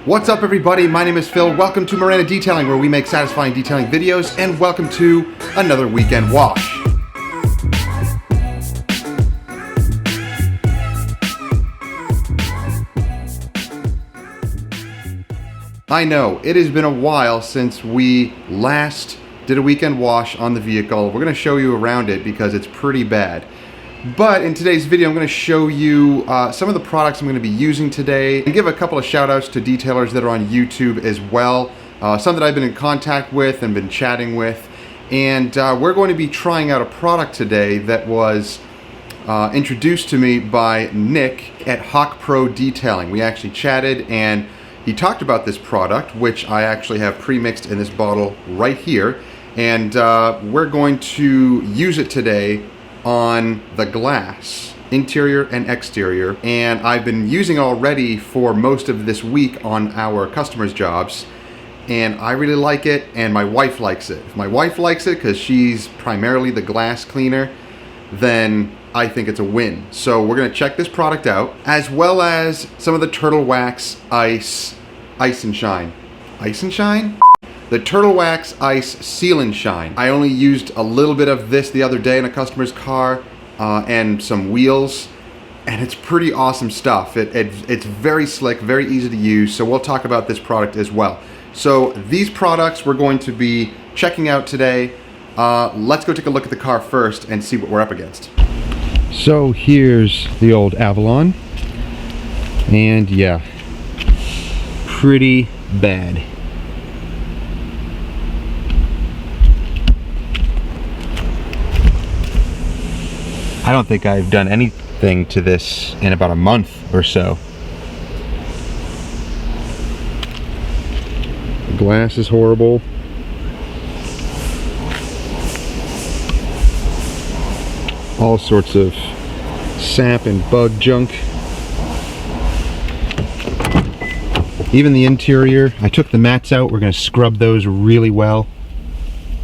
What's up everybody, my name is Phil. Welcome to Miranda Detailing, where we make satisfying detailing videos, and welcome to another weekend wash. I know, it has been a while since we last did a weekend wash on the vehicle. We're going to show you around it because it's pretty bad. But in today's video, I'm going to show you some of the products I'm going to be using today and give a couple of shout outs to detailers that are on YouTube as well. Some that I've been in contact with and been chatting with. And we're going to be trying out a product today that was introduced to me by Nick at Hawk Pro Detailing. We actually chatted and he talked about this product, which I actually have pre-mixed in this bottle right here. And we're going to use it today on the glass, interior and exterior, and I've been using it already for most of this week on our customers' jobs, and I really like it, and my wife likes it. If my wife likes it because she's primarily the glass cleaner, then I think it's a win. So we're going to check this product out, as well as some of the Turtlewax Ice and Shine. Ice and Shine? The Turtlewax Ice Sealant Shine. I only used a little bit of this the other day in a customer's car and some wheels, and it's pretty awesome stuff. It's very slick, very easy to use, so we'll talk about this product as well. So these products we're going to be checking out today. Let's go take a look at the car first and see what we're up against. So here's the old Avalon, and yeah, pretty bad. I don't think I've done anything to this in about a month or so. The glass is horrible. All sorts of sap and bug junk. Even the interior, I took the mats out. We're going to scrub those really well.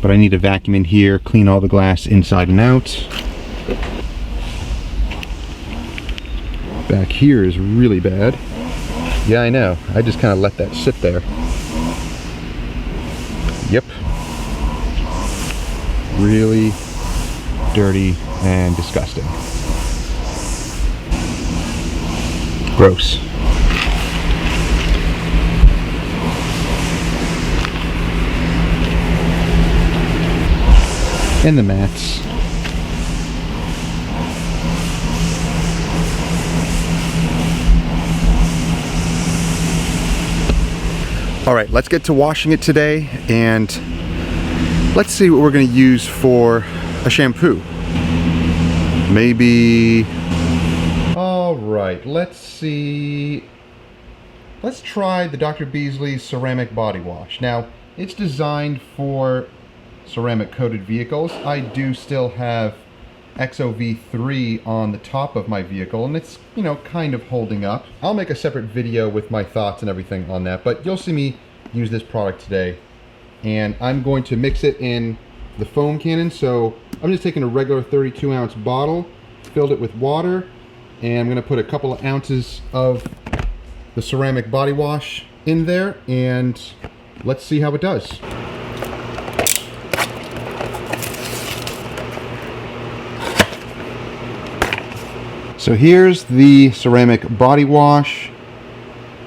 But I need to vacuum in here, clean all the glass inside and out. Back here is really bad. Yeah, I know. I just kind of let that sit there. Yep. Really dirty and disgusting. Gross. And the mats. All right, let's get to washing it today, and let's see what we're going to use for a shampoo. Maybe... All right, let's see. Let's try the Dr. Beasley ceramic body wash. Now, it's designed for ceramic coated vehicles. I do still have XOV3 on the top of my vehicle, and it's, you know, kind of holding up. I'll make a separate video with my thoughts and everything on that, but you'll see me use this product today. And I'm going to mix it in the foam cannon. So I'm just taking a regular 32-ounce bottle, filled it with water, and I'm going to put a couple of ounces of the ceramic body wash in there, and let's see how it does. So here's the ceramic body wash.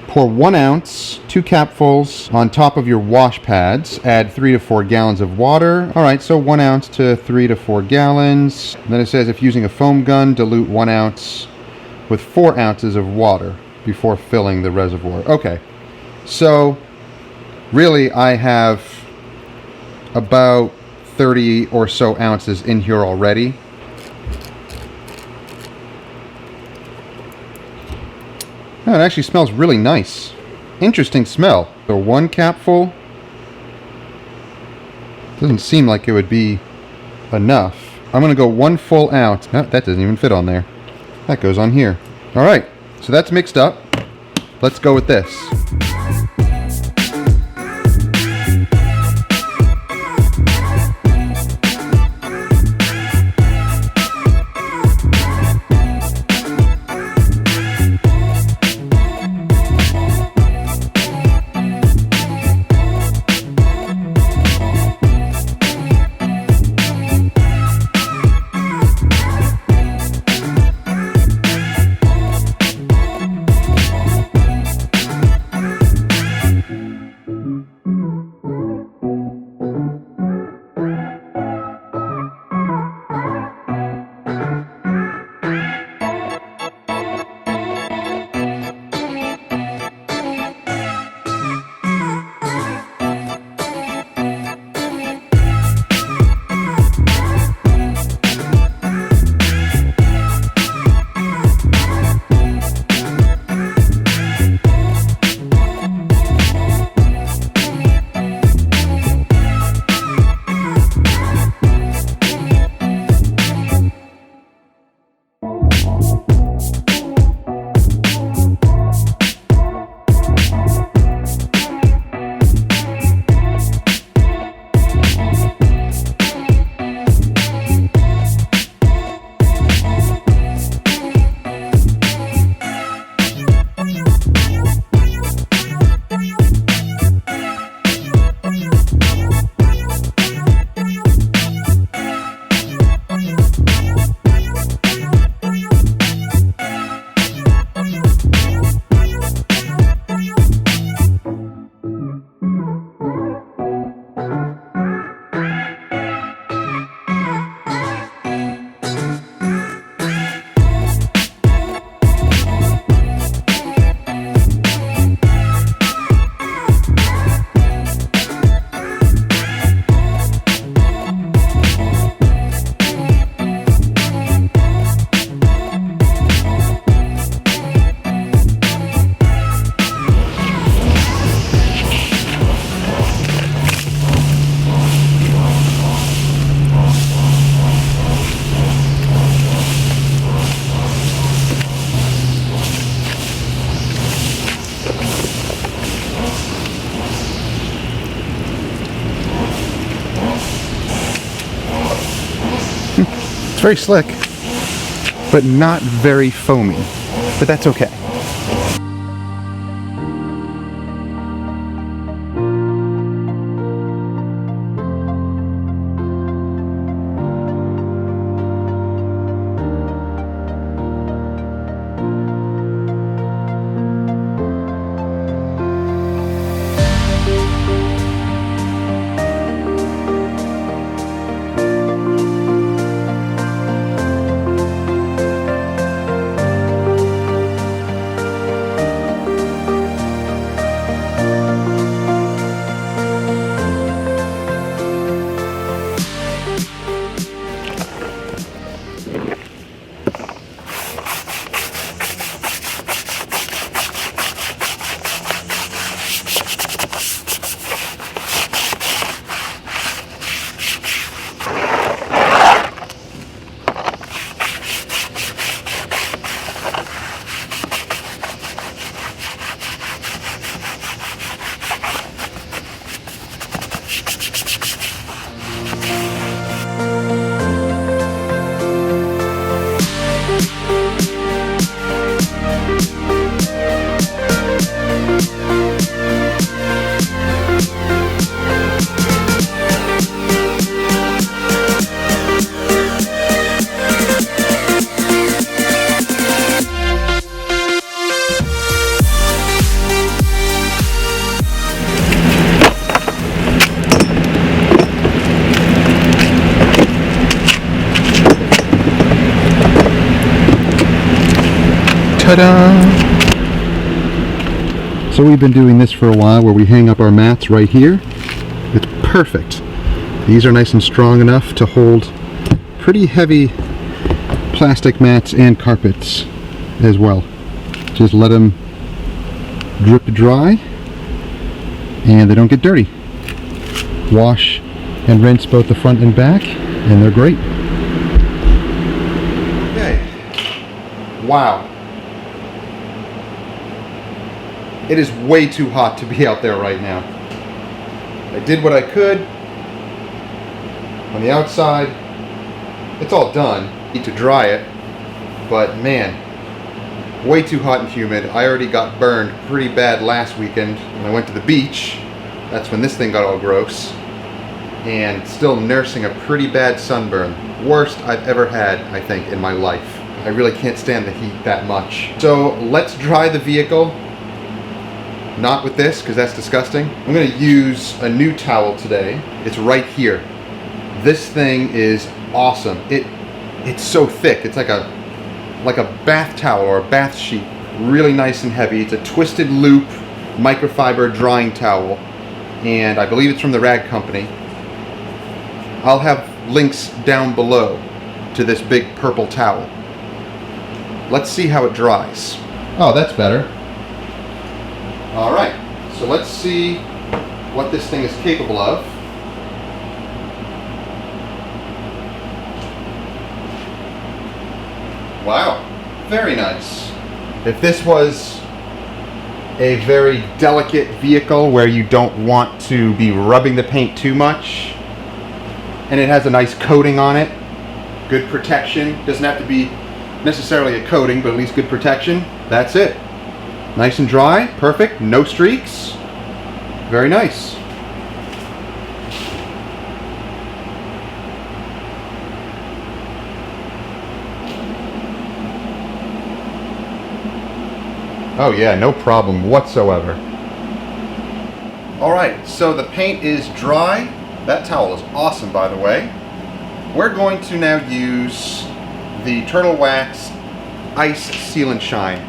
Pour 1 ounce, 2 capfuls on top of your wash pads. Add 3 to 4 gallons of water. All right, so 1 ounce to 3 to 4 gallons. And then it says if using a foam gun, dilute 1 ounce with 4 ounces of water before filling the reservoir. Okay, so really I have about 30 or so ounces in here already. Oh, it actually smells really nice. Interesting smell. So 1 capful. Doesn't seem like it would be enough. I'm going to go 1 full ounce. Oh, that doesn't even fit on there. That goes on here. Alright, so that's mixed up. Let's go with this. It's very slick, but not very foamy. But that's okay. Ta-da! So we've been doing this for a while where we hang up our mats right here. It's perfect. These are nice and strong enough to hold pretty heavy plastic mats and carpets as well. Just let them drip dry and they don't get dirty. Wash and rinse both the front and back and they're great. Okay. Wow. It is way too hot to be out there right now. I did what I could on the outside. It's all done. Need to dry it, but man, way too hot and humid. I already got burned pretty bad last weekend when I went to the beach. That's when this thing got all gross. And still nursing a pretty bad sunburn. Worst I've ever had, I think, in my life. I really can't stand the heat that much. So let's dry the vehicle. Not with this, because that's disgusting. I'm going to use a new towel today. It's right here. This thing is awesome. It's so thick. It's like a bath towel or a bath sheet. Really nice and heavy. It's a twisted loop microfiber drying towel, and I believe it's from the Rag Company. I'll have links down below to this big purple towel. Let's see how it dries. Oh, that's better. Alright, so let's see what this thing is capable of. Wow, very nice. If this was a very delicate vehicle where you don't want to be rubbing the paint too much, and it has a nice coating on it, good protection, doesn't have to be necessarily a coating, but at least good protection, that's it. Nice and dry, perfect, no streaks, very nice. Oh yeah, no problem whatsoever. Alright, so the paint is dry. That towel is awesome, by the way. We're going to now use the Turtlewax Ice Sealant Shine.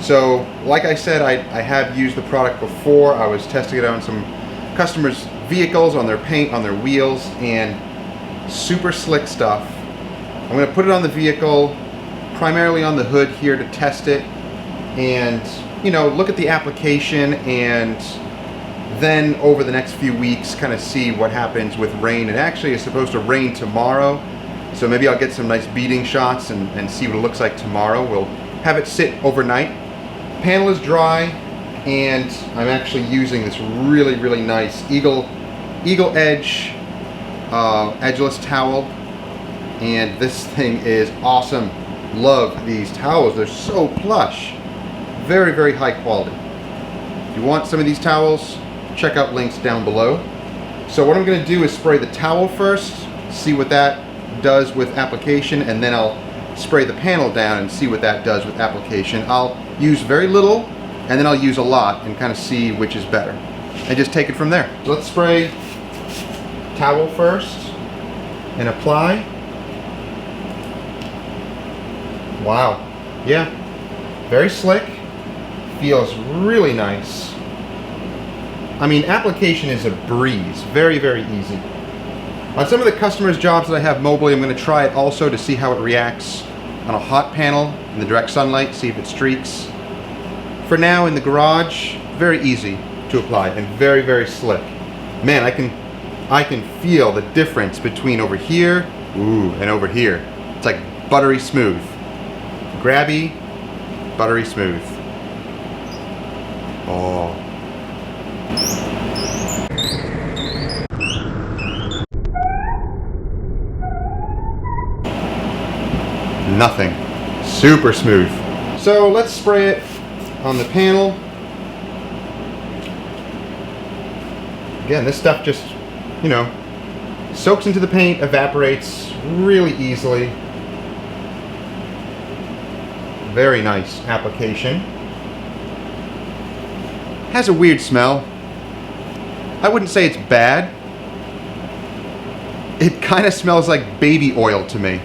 So, like I said, I have used the product before. I was testing it out on some customers' vehicles, on their paint, on their wheels, and super slick stuff. I'm going to put it on the vehicle, primarily on the hood here to test it, and, you know, look at the application, and then over the next few weeks kind of see what happens with rain. It actually is supposed to rain tomorrow, so maybe I'll get some nice beading shots and see what it looks like tomorrow. We'll have it sit overnight. Panel is dry, and I'm actually using this really, really nice Eagle Edge edgeless towel, and this thing is awesome. Love these towels. They're so plush. Very, very high quality. If you want some of these towels, check out links down below. So what I'm going to do is spray the towel first, see what that does with application, and then I'll spray the panel down and see what that does with application. I'll use very little and then I'll use a lot and kind of see which is better. And just take it from there. So let's spray towel first and apply. Wow. Yeah. Very slick. Feels really nice. I mean, application is a breeze. Very, very easy. On some of the customers' jobs that I have mobily, I'm going to try it also to see how it reacts on a hot panel in the direct sunlight, see if it streaks. For now, in the garage, very easy to apply and very, very slick. Man, I can feel the difference between over here, and over here. It's like buttery smooth. Grabby, buttery smooth. Oh. Nothing. Super smooth. So let's spray it on the panel. Again, this stuff just, you know, soaks into the paint, evaporates really easily. Very nice application. Has a weird smell. I wouldn't say it's bad. It kind of smells like baby oil to me.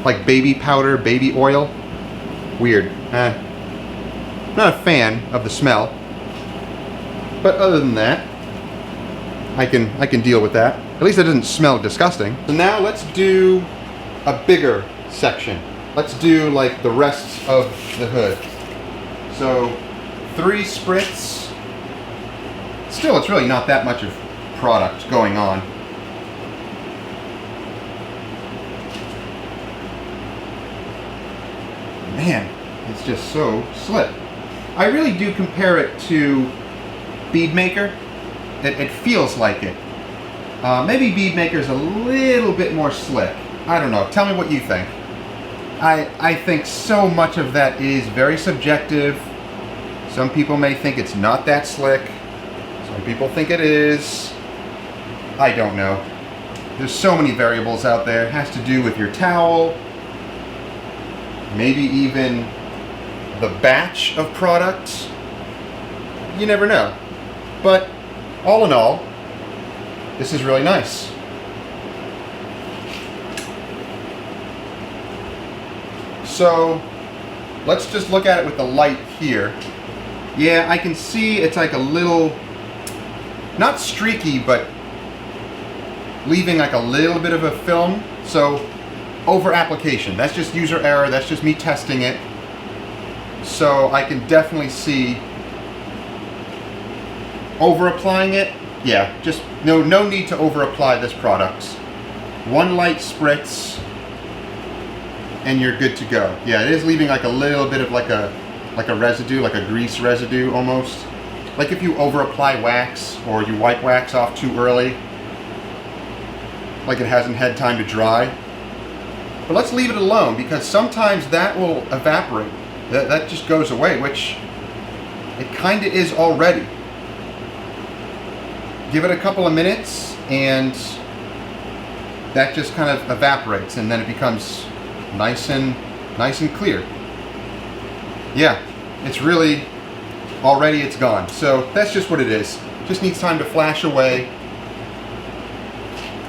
Like baby powder, baby oil. Weird. Not a fan of the smell. But other than that, I can deal with that. At least it doesn't smell disgusting. So now let's do a bigger section. Let's do like the rest of the hood. So 3 spritz. Still, it's really not that much of product going on. Man, it's just so slick. I really do compare it to Bead Maker. It feels like it. Maybe Bead Maker's a little bit more slick. I don't know. Tell me what you think. I think so much of that is very subjective. Some people may think it's not that slick. Some people think it is. I don't know. There's so many variables out there. It has to do with your towel. Maybe even the batch of products. You never know. But all in all, this is really nice. So let's just look at it with the light here. Yeah, I can see it's like a little, not streaky, but leaving like a little bit of a film. So over application. That's just user error. That's just me testing it. So I can definitely see over applying it. Yeah, just no need to over apply this product. One light spritz and you're good to go. Yeah, it is leaving like a little bit of like a residue, like a grease residue almost. Like if you over apply wax or you wipe wax off too early, like it hasn't had time to dry. But let's leave it alone because sometimes that will evaporate. That just goes away, which it kind of is already. Give it a couple of minutes and that just kind of evaporates and then it becomes nice and clear. Yeah, it's really, already it's gone. So that's just what it is. Just needs time to flash away.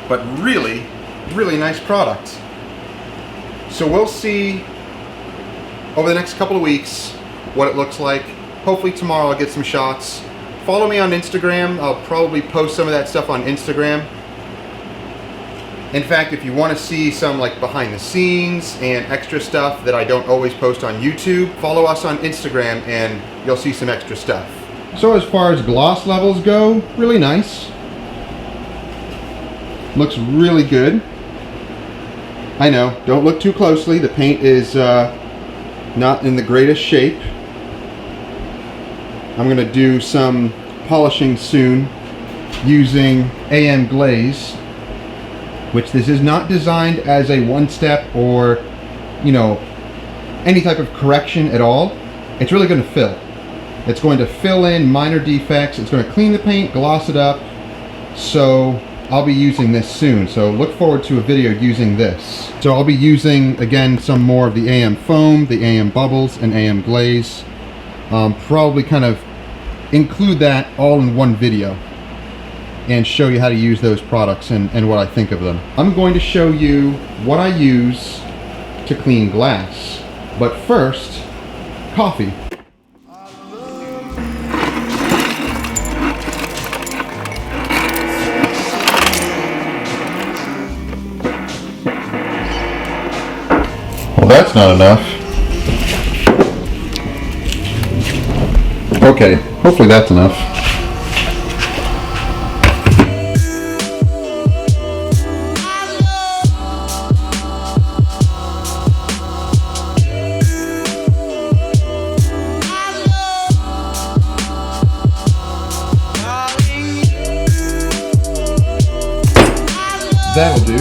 But really, really nice product. So we'll see over the next couple of weeks what it looks like. Hopefully tomorrow I'll get some shots. Follow me on Instagram. I'll probably post some of that stuff on Instagram. In fact, if you want to see some like behind the scenes and extra stuff that I don't always post on YouTube, follow us on Instagram and you'll see some extra stuff. So as far as gloss levels go, really nice. Looks really good. I know, don't look too closely. The paint is not in the greatest shape. I'm going to do some polishing soon using AM glaze. which this is not designed as a one-step or, you know, any type of correction at all. It's really going to fill. It's going to fill in minor defects. It's going to clean the paint, gloss it up. So I'll be using this soon. So look forward to a video using this. So I'll be using, again, some more of the AM foam, the AM bubbles, and AM glaze. Probably kind of include that all in one video and show you how to use those products and what I think of them. I'm going to show you what I use to clean glass. But first, coffee. Well, that's not enough. Okay, hopefully that's enough. That'll do.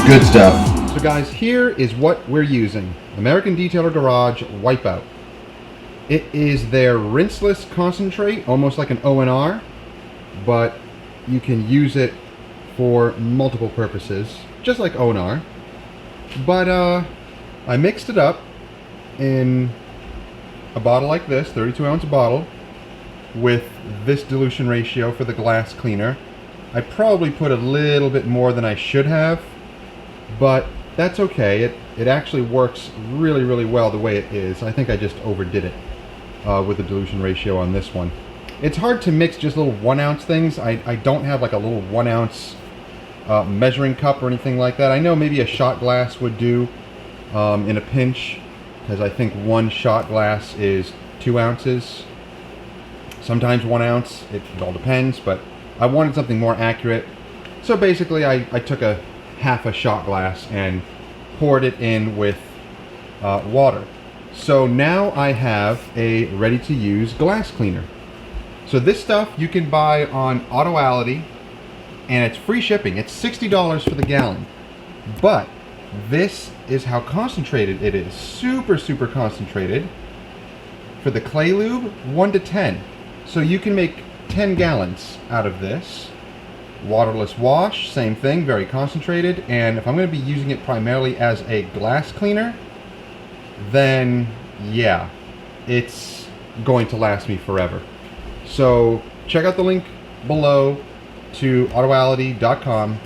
Good stuff. So guys, here is what we're using. American Detailer Garage Wipeout. It is their rinseless concentrate, almost like an O&R, but you can use it for multiple purposes, just like O&R. But I mixed it up in a bottle like this, 32-ounce bottle, with this dilution ratio for the glass cleaner. I probably put a little bit more than I should have, but that's okay. It actually works really, really well the way it is. I think I just overdid it with the dilution ratio on this one. It's hard to mix just little 1-ounce things. I don't have like a little 1-ounce measuring cup or anything like that. I know maybe a shot glass would do in a pinch, because I think one shot glass is 2 ounces. Sometimes 1 ounce, it all depends, but I wanted something more accurate. So basically I took a half a shot glass and poured it in with water. So now I have a ready to use glass cleaner. So this stuff you can buy on Autoality, and it's free shipping. It's $60 for the gallon. But this is how concentrated it is. Super, super concentrated. For the clay lube, 1 to 10. So you can make 10 gallons out of this. Waterless wash, same thing, very concentrated. And if I'm going to be using it primarily as a glass cleaner, then yeah, it's going to last me forever. So check out the link below to autoality.com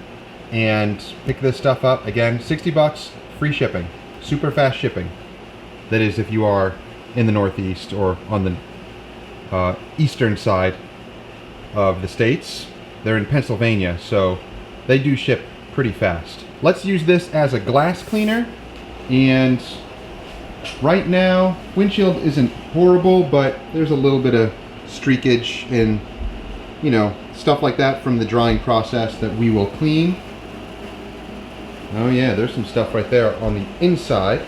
and pick this stuff up. Again, 60 bucks, free shipping, super fast shipping. That is if you are in the Northeast or on the eastern side of the states. They're in Pennsylvania, so they do ship pretty fast. Let's use this as a glass cleaner, and right now windshield isn't horrible, but there's a little bit of streakage and, you know, stuff like that from the drying process that we will clean. Oh yeah, there's some stuff right there on the inside.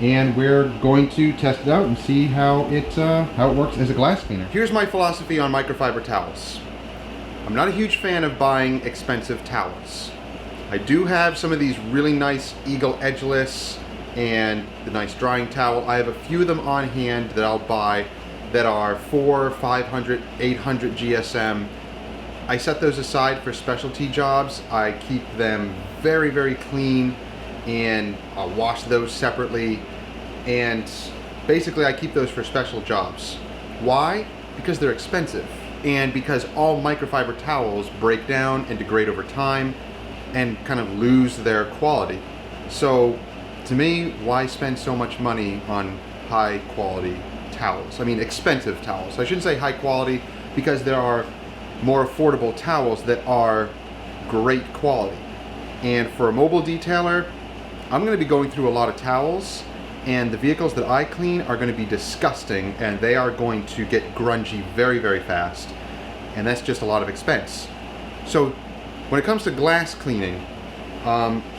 And we're going to test it out and see how it works as a glass cleaner. Here's my philosophy on microfiber towels. I'm not a huge fan of buying expensive towels. I do have some of these really nice Eagle edgeless and the nice drying towel. I have a few of them on hand that I'll buy that are 400, 500, 800 GSM. I set those aside for specialty jobs. I keep them very, very clean, and I'll wash those separately, and basically I keep those for special jobs. Why? Because they're expensive, and because all microfiber towels break down and degrade over time and kind of lose their quality. So to me, why spend so much money on high quality towels? I mean, expensive towels. I shouldn't say high quality, because there are more affordable towels that are great quality. And for a mobile detailer, I'm going to be going through a lot of towels, and the vehicles that I clean are going to be disgusting, and they are going to get grungy very, very fast, and that's just a lot of expense. So when it comes to glass cleaning,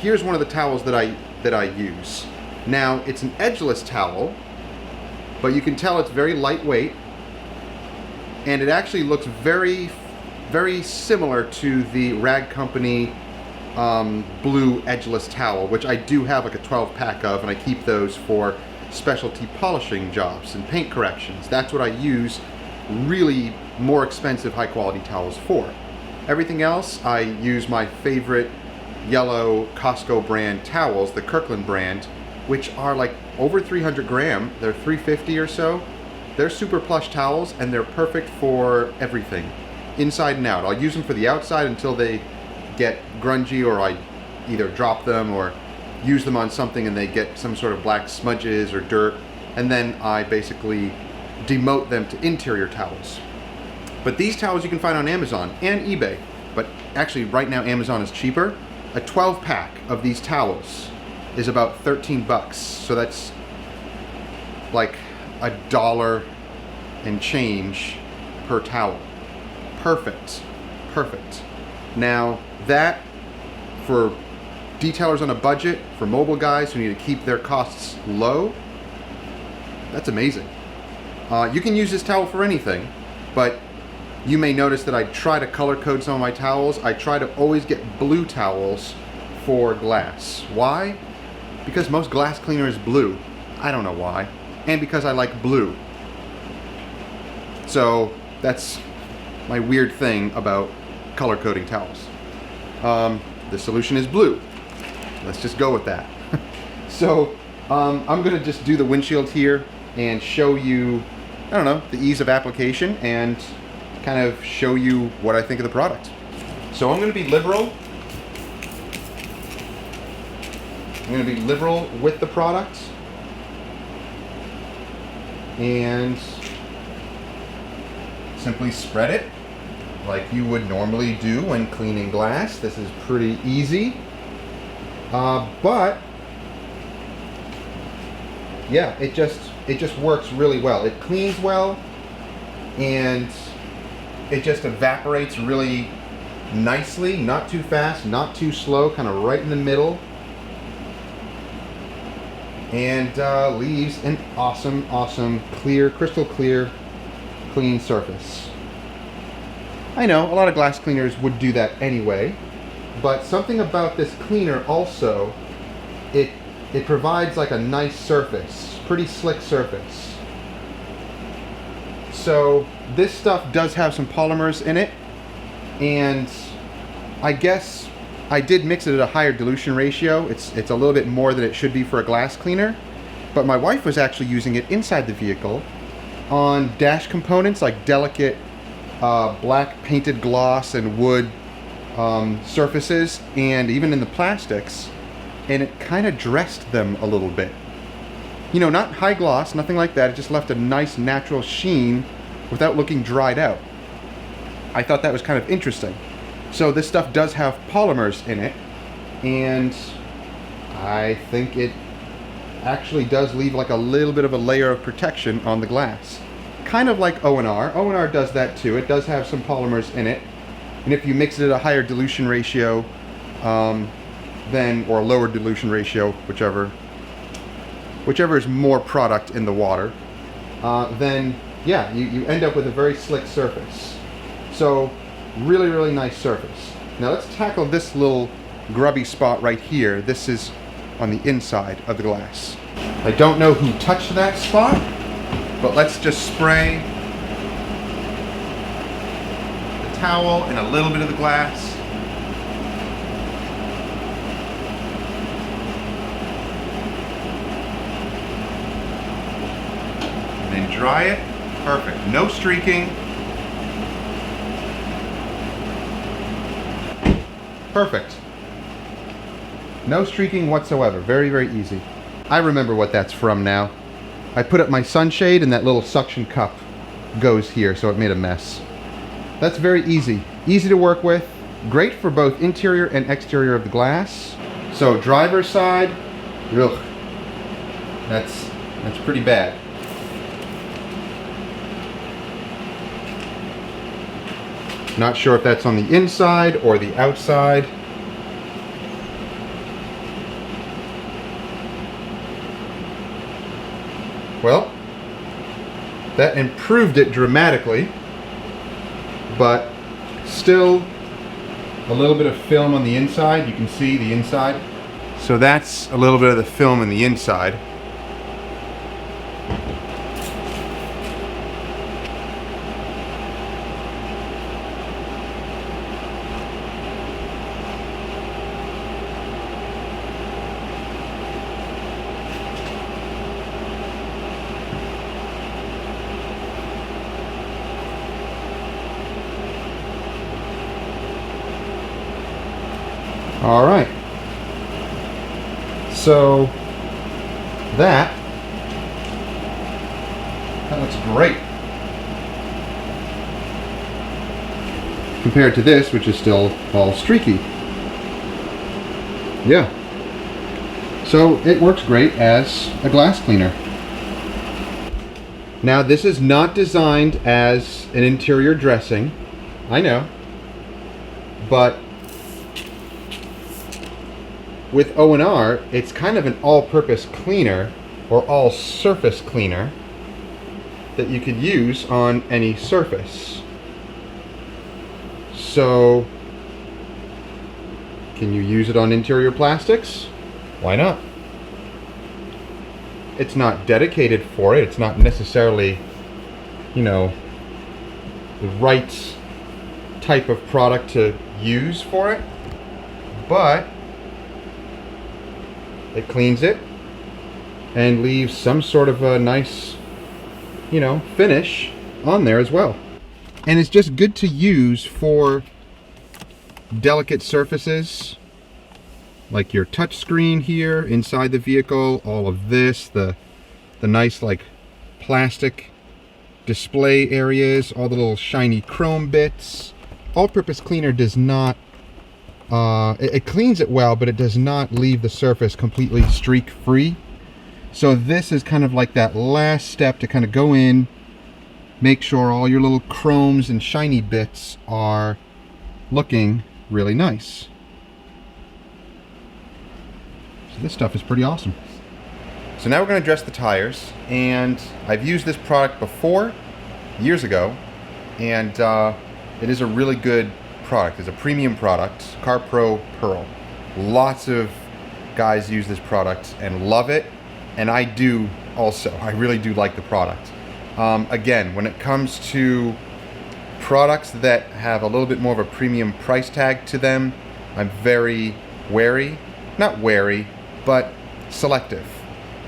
here's one of the towels that I use. Now, it's an edgeless towel, but you can tell it's very lightweight, and it actually looks very, very similar to the Rag Company blue edgeless towel, which I do have like a 12-pack of, and I keep those for specialty polishing jobs and paint corrections. That's what I use really more expensive high-quality towels for. Everything else, I use my favorite yellow Costco brand towels, the Kirkland brand, which are like over 300 gram. They're 350 or so. They're super plush towels, and they're perfect for everything, inside and out. I'll use them for the outside until they get grungy, or I either drop them or use them on something and they get some sort of black smudges or dirt, and then I basically demote them to interior towels. But these towels you can find on Amazon and eBay, but actually right now Amazon is cheaper. A 12-pack of these towels is about 13 bucks, so that's like $1 and change per towel. Perfect, perfect. Now that, for detailers on a budget, for mobile guys who need to keep their costs low, that's amazing. You can use this towel for anything, but you may notice that I try to color code some of my towels. I try to always get blue towels for glass. Why? Because most glass cleaner is blue. I don't know why. And because I like blue. So that's my weird thing about color coding towels. The solution is blue. Let's just go with that. So I'm gonna just do the windshield here and show you, I don't know, the ease of application and kind of show you what I think of the product. So I'm gonna be liberal. I'm gonna be liberal with the product and simply spread it like you would normally do when cleaning glass. This is pretty easy, but yeah, it just works really well. It cleans well, and it just evaporates really nicely, not too fast, not too slow, kind of right in the middle, and leaves an awesome clear, crystal clear, clean surface. I know a lot of glass cleaners would do that anyway, but something about this cleaner also, it provides like a nice surface, pretty slick surface. So this stuff does have some polymers in it, and I guess I did mix it at a higher dilution ratio. It's a little bit more than it should be for a glass cleaner, but my wife was actually using it inside the vehicle on dash components, like delicate black painted gloss and wood surfaces, and even in the plastics, and it kind of dressed them a little bit. You know, not high gloss, nothing like that. It just left a nice natural sheen without looking dried out. I thought that was kind of interesting. So this stuff does have polymers in it, and I think it actually does leave like a little bit of a layer of protection on the glass. Kind of like O&R. O&R does that too. It does have some polymers in it, and if you mix it at a higher dilution ratio, or a lower dilution ratio, whichever is more product in the water, then yeah, you end up with a very slick surface. So really nice surface. Now let's tackle this little grubby spot right here. This is on the inside of the glass. I don't know who touched that spot, but let's just spray the towel and a little bit of the glass. And then dry it. Perfect. No streaking. Perfect. No streaking whatsoever. Very easy. I remember what that's from now. I put up my sunshade and that little suction cup goes here, so it made a mess. That's very easy. Easy to work with. Great for both interior and exterior of the glass. So driver's side, ugh, that's pretty bad. Not sure if that's on the inside or the outside. Well, that improved it dramatically. but still a little bit of film on the inside. You can see the inside. So that's a little bit of the film in the inside. All right. So that looks great compared to this, which is still all streaky. Yeah. So it works great as a glass cleaner. Now this is not designed as an interior dressing, I know, but with O&R, it's kind of an all-purpose cleaner or all-surface cleaner that you could use on any surface. So, can you use it on interior plastics? Why not? It's not dedicated for it. It's not necessarily, you know, the right type of product to use for it, but it cleans it and leaves some sort of a nice, you know, finish on there as well. And it's just good to use for delicate surfaces like your touch screen here inside the vehicle, all of this, the nice like plastic display areas, all the little shiny chrome bits. All-purpose cleaner does not it cleans it well, but it does not leave the surface completely streak free. So this is kind of like that last step to kind of go in, make sure all your little chromes and shiny bits are looking really nice. So this stuff is pretty awesome. So now we're going to address the tires, and I've used this product before, years ago, and it is a really good product. It's a premium product, CarPro Pearl. Lots of guys use this product and love it, and I do also. I really do like the product. Again, when it comes to products that have a little bit more of a premium price tag to them, I'm very wary, not wary, but selective,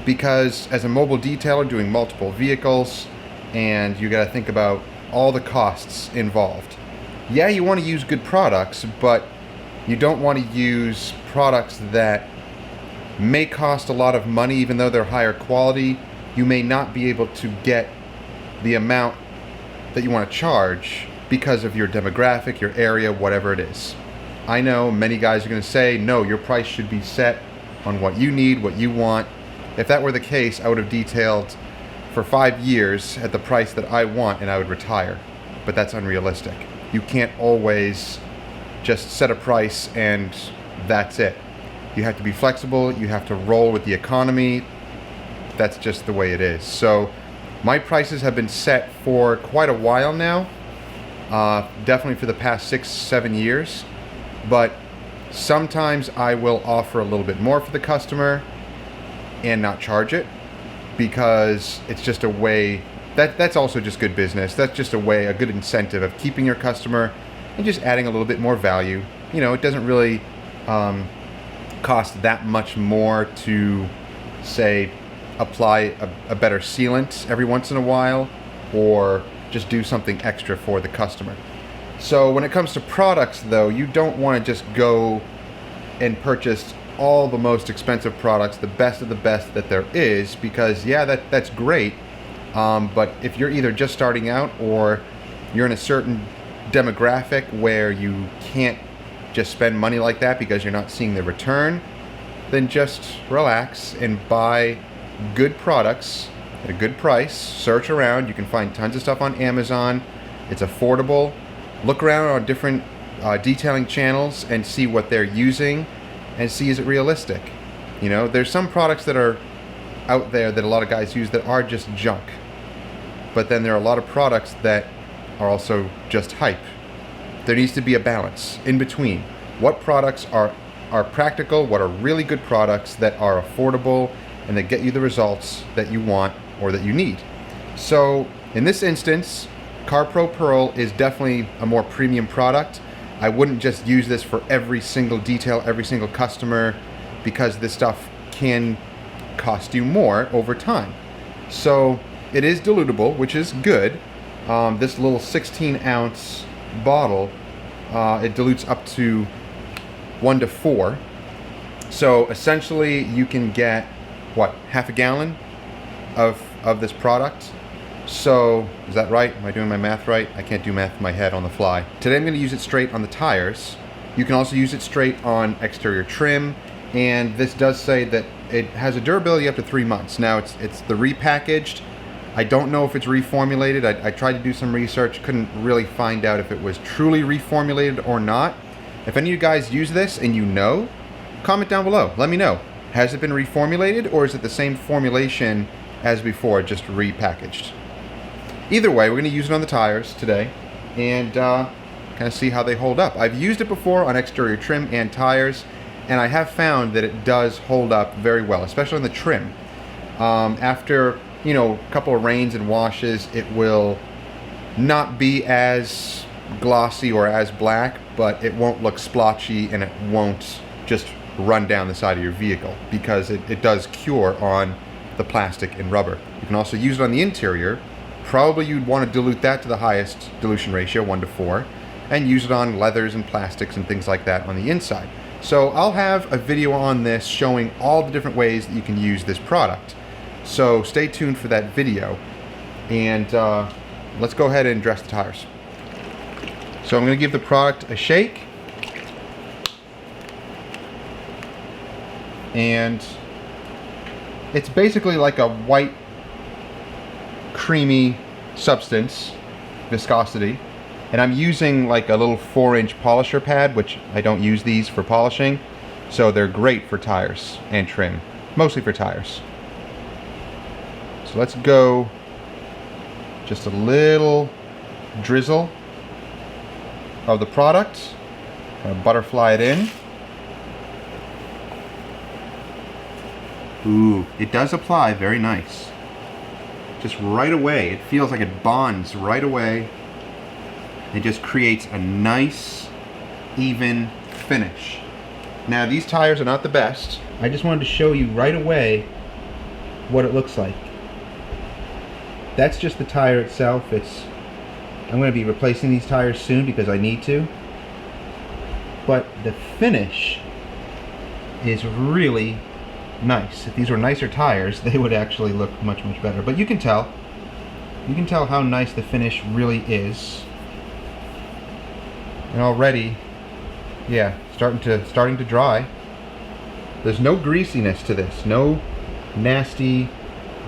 because as a mobile detailer doing multiple vehicles, and you got to think about all the costs involved. Yeah, you want to use good products, but you don't want to use products that may cost a lot of money. Even though they're higher quality, you may not be able to get the amount that you want to charge because of your demographic, your area, whatever it is. I know many guys are going to say, no, your price should be set on what you need, what you want. If that were the case, I would have detailed for 5 years at the price that I want and I would retire. But that's unrealistic. You can't always just set a price and that's it. You have to be flexible, you have to roll with the economy. That's just the way it is. So my prices have been set for quite a while now, definitely for the past 6-7 years, but sometimes I will offer a little bit more for the customer and not charge it, because it's just a way that's also just good business. That's just a good incentive of keeping your customer and just adding a little bit more value. You know, it doesn't really cost that much more to, say, apply a better sealant every once in a while, or just do something extra for the customer. So when it comes to products, though, you don't want to just go and purchase all the most expensive products, the best of the best that there is, because yeah, that's great. But if you're either just starting out or you're in a certain demographic where you can't just spend money like that because you're not seeing the return, then just relax and buy good products at a good price. Search around. You can find tons of stuff on Amazon. It's affordable. Look around on different detailing channels and see what they're using and see, is it realistic? You know, there's some products that are out there that a lot of guys use that are just junk. But then there are a lot of products that are also just hype. There needs to be a balance in between. What products are practical, what are really good products that are affordable and that get you the results that you want or that you need. So in this instance, CarPro Pearl is definitely a more premium product. I wouldn't just use this for every single detail, every single customer, because this stuff can cost you more over time. So it is dilutable, which is good. This little 16-ounce bottle, it dilutes up to 1 to 4. So essentially you can get, what, half a gallon of this product. So, is that right? Am I doing my math right? I can't do math in my head on the fly. Today I'm going to use it straight on the tires. You can also use it straight on exterior trim, and this does say that it has a durability up to 3 months. Now it's the repackaged. I don't know if it's reformulated. I tried to do some research, couldn't really find out if it was truly reformulated or not. If any of you guys use this and you know, comment down below. Let me know. Has it been reformulated, or is it the same formulation as before, just repackaged? Either way, we're going to use it on the tires today and kind of see how they hold up. I've used it before on exterior trim and tires, and I have found that it does hold up very well, especially on the trim. After, you know, a couple of rains and washes, it will not be as glossy or as black, but it won't look splotchy and it won't just run down the side of your vehicle, because it does cure on the plastic and rubber. You can also use it on the interior. Probably you'd want to dilute that to the highest dilution ratio, 1 to 4, and use it on leathers and plastics and things like that on the inside. So I'll have a video on this showing all the different ways that you can use this product. So stay tuned for that video, and let's go ahead and dress the tires. So I'm going to give the product a shake, and it's basically like a white creamy substance, viscosity, and I'm using like a little 4-inch polisher pad, which I don't use these for polishing, so they're great for tires and trim, mostly for tires. So let's go just a little drizzle of the product, kind of butterfly it in. Ooh, it does apply very nice. Just right away, it feels like it bonds right away. It just creates a nice, even finish. Now these tires are not the best. I just wanted to show you right away what it looks like. That's just the tire itself. I'm going to be replacing these tires soon because I need to. But the finish is really nice. If these were nicer tires, they would actually look much, much better. But you can tell how nice the finish really is. And already, yeah, starting to dry. There's no greasiness to this. No nasty,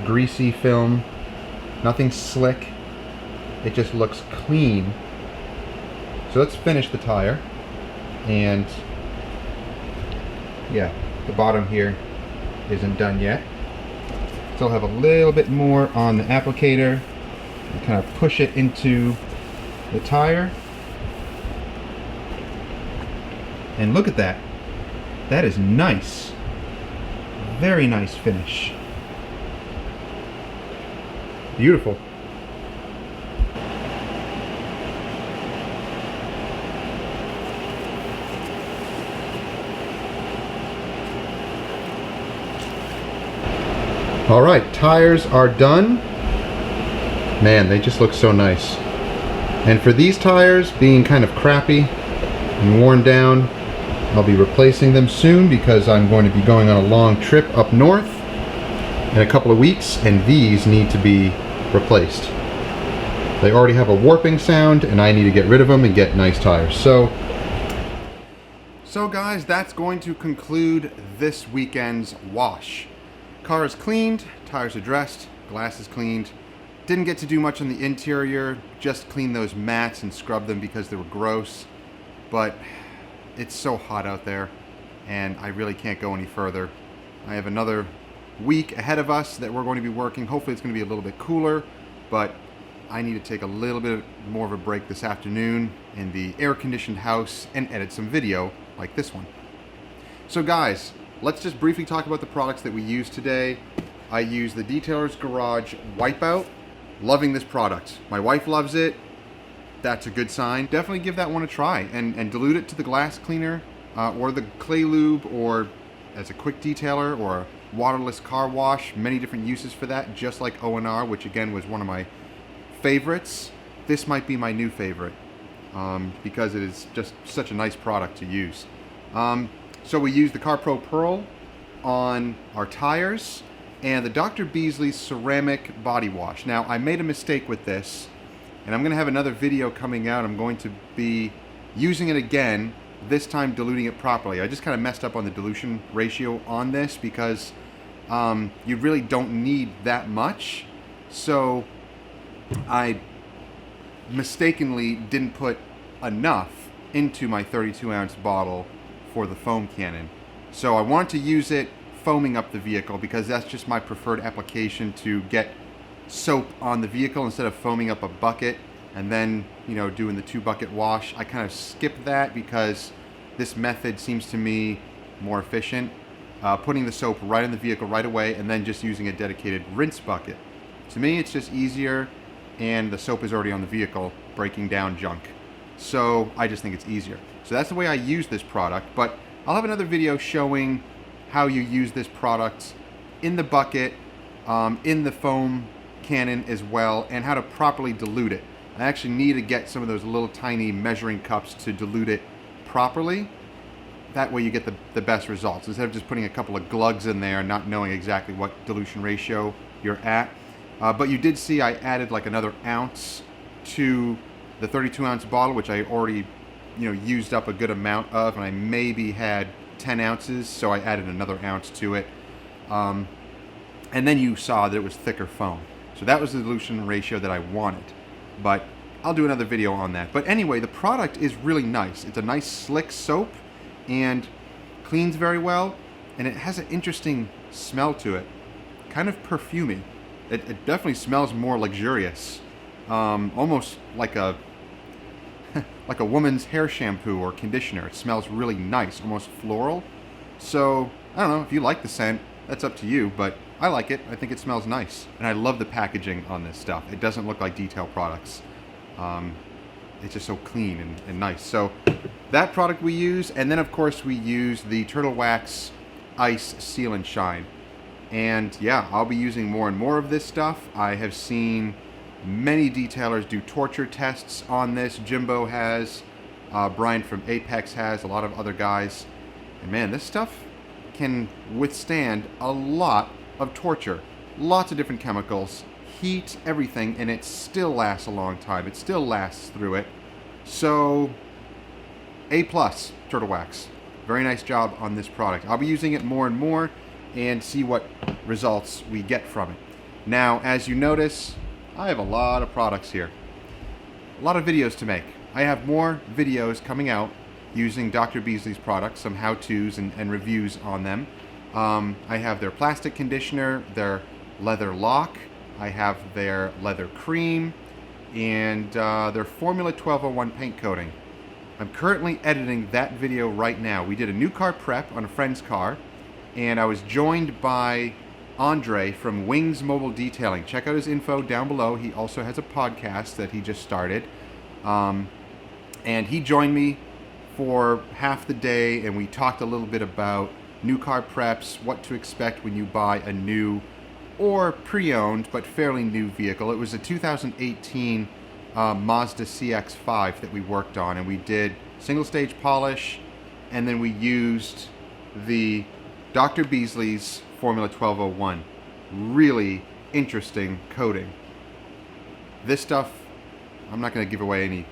greasy film. Nothing slick. It just looks clean. So let's finish the tire. And yeah, the bottom here isn't done yet. Still have a little bit more on the applicator. And kind of push it into the tire. And look at that. That is nice. Very nice finish. Beautiful. All right, tires are done. Man, they just look so nice. And for these tires being kind of crappy and worn down, I'll be replacing them soon because I'm going to be going on a long trip up north in a couple of weeks, and these need to be replaced. They already have a warping sound and I need to get rid of them and get nice tires. So guys, that's going to conclude this weekend's wash. Car is cleaned, tires are dressed, glass is cleaned. Didn't get to do much on the interior, just clean those mats and scrub them because they were gross. But it's so hot out there and I really can't go any further. I have another week ahead of us that we're going to be working. Hopefully it's going to be a little bit cooler, but I need to take a little bit more of a break this afternoon in the air-conditioned house and edit some video like this one. So guys, let's just briefly talk about the products that we use today. I use the Detailer's Garage Wipeout. Loving this product. My wife loves it. That's a good sign. Definitely give that one a try and dilute it to the glass cleaner or the clay lube, or as a quick detailer or a waterless car wash. Many different uses for that, just like O&R, which again was one of my favorites. This might be my new favorite because it is just such a nice product to use. So we use the CarPro Pearl on our tires and the Dr. Beasley ceramic body wash. Now, I made a mistake with this, and I'm going to have another video coming out. I'm going to be using it again, this time diluting it properly. I just kind of messed up on the dilution ratio on this because you really don't need that much. So I mistakenly didn't put enough into my 32-ounce bottle for the foam cannon. So I wanted to use it foaming up the vehicle because that's just my preferred application, to get soap on the vehicle instead of foaming up a bucket and then, you know, doing the 2-bucket wash. I kind of skipped that because this method seems to me more efficient. Putting the soap right in the vehicle right away and then just using a dedicated rinse bucket. To me, it's just easier, and the soap is already on the vehicle breaking down junk. So I just think it's easier. So that's the way I use this product, but I'll have another video showing how you use this product in the bucket, in the foam cannon as well, and how to properly dilute it. I actually need to get some of those little tiny measuring cups to dilute it properly. That way you get the best results, instead of just putting a couple of glugs in there and not knowing exactly what dilution ratio you're at. But you did see I added like another ounce to the 32-ounce bottle, which I already, you know, used up a good amount of, and I maybe had 10 ounces, so I added another ounce to it. And then you saw that it was thicker foam. So that was the dilution ratio that I wanted. But I'll do another video on that. But anyway, the product is really nice. It's a nice slick soap and cleans very well, and it has an interesting smell to it. Kind of perfumey. It definitely smells more luxurious. Almost like a like a woman's hair shampoo or conditioner. It smells really nice, almost floral. So, I don't know, if you like the scent, that's up to you, but I like it. I think it smells nice. And I love the packaging on this stuff. It doesn't look like detail products. It's just so clean and nice. So, that product we use, and then of course we use the Turtlewax Ice Sealant Shine. And yeah, I'll be using more and more of this stuff. I have seen many detailers do torture tests on this. Jimbo has, Brian from Apex has, a lot of other guys. And man, this stuff can withstand a lot of torture. Lots of different chemicals, heat, everything, and it still lasts a long time. It still lasts through it. So, A+, Turtlewax. Very nice job on this product. I'll be using it more and more and see what results we get from it. Now, as you notice, I have a lot of products here. A lot of videos to make. I have more videos coming out using Dr. Beasley's products, some how-tos and reviews on them. I have their plastic conditioner, their leather lock, I have their leather cream, and their Formula 1201 paint coating. I'm currently editing that video right now. We did a new car prep on a friend's car, and I was joined by Andre from Wings Mobile Detailing. Check out his info down below. He also has a podcast that he just started. And he joined me for half the day, and we talked a little bit about new car preps, what to expect when you buy a new or pre-owned but fairly new vehicle. It was a 2018 Mazda CX-5 that we worked on, and we did single stage polish, and then we used the Dr. Beasley's Formula 1201. Really interesting coating. This stuff, I'm not going to give away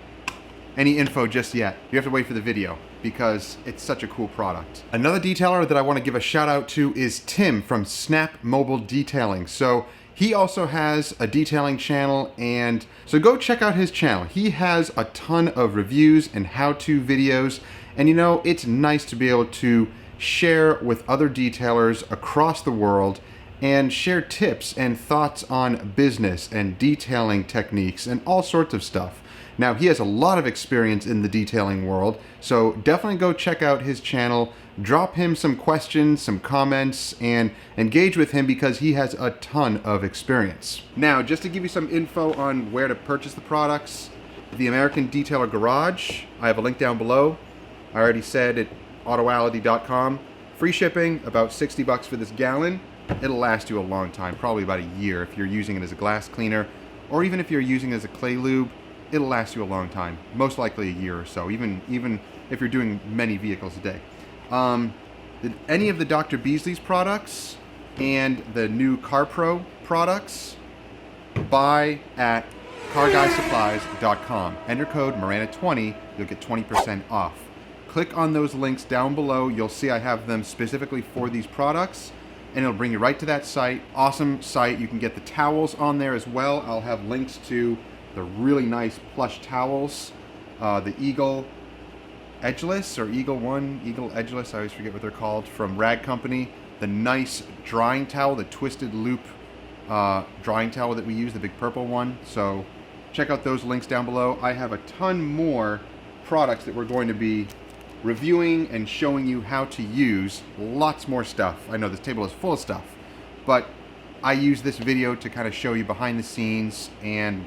any info just yet. You have to wait for the video because it's such a cool product. Another detailer that I want to give a shout out to is Tim from Snap Mobile Detailing. So he also has a detailing channel, and so go check out his channel. He has a ton of reviews and how-to videos, and you know, it's nice to be able to share with other detailers across the world and share tips and thoughts on business and detailing techniques and all sorts of stuff. Now, he has a lot of experience in the detailing world, so definitely go check out his channel, drop him some questions, some comments, and engage with him because he has a ton of experience. Now, just to give you some info on where to purchase the products, the American Detailer Garage, I have a link down below. I already said at autoality.com. Free shipping, about 60 bucks for this gallon. It'll last you a long time, probably about a year if you're using it as a glass cleaner, or even if you're using it as a clay lube, it'll last you a long time, most likely a year or so, even if you're doing many vehicles a day. Any of the Dr. Beasley's products and the new CarPro products, buy at carguysupplies.com. Enter code Miranda20, you'll get 20% off. Click on those links down below. You'll see I have them specifically for these products, and it'll bring you right to that site. Awesome site. You can get the towels on there as well. I'll have links to the really nice plush towels, the Eagle Edgeless or Eagle Edgeless, I always forget what they're called, from Rag Company. The nice drying towel, the twisted loop drying towel that we use, the big purple one. So check out those links down below. I have a ton more products that we're going to be reviewing and showing you how to use. Lots more stuff. I know this table is full of stuff, but I use this video to kind of show you behind the scenes and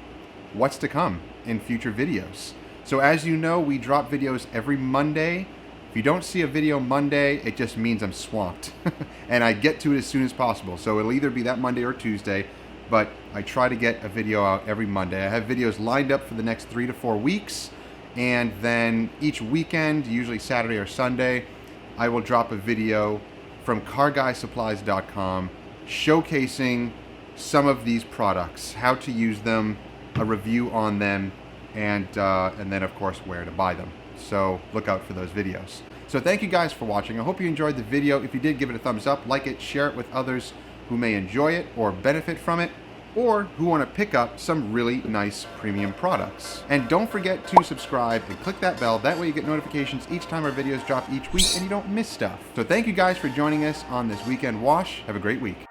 what's to come in future videos. So as you know, we drop videos every Monday. If you don't see a video Monday, it just means I'm swamped and I get to it as soon as possible. So it'll either be that Monday or Tuesday, but I try to get a video out every Monday. I have videos lined up for the next 3 to 4 weeks, and then each weekend, usually Saturday or Sunday, I will drop a video from carguysupplies.com showcasing some of these products, how to use them, a review on them, and then of course where to buy them. So look out for those videos. So thank you guys for watching. I hope you enjoyed the video. If you did, give it a thumbs up, like it, share it with others who may enjoy it or benefit from it, or who want to pick up some really nice premium products. And don't forget to subscribe and click that bell. That way you get notifications each time our videos drop each week and you don't miss stuff. So thank you guys for joining us on this weekend wash. Have a great week.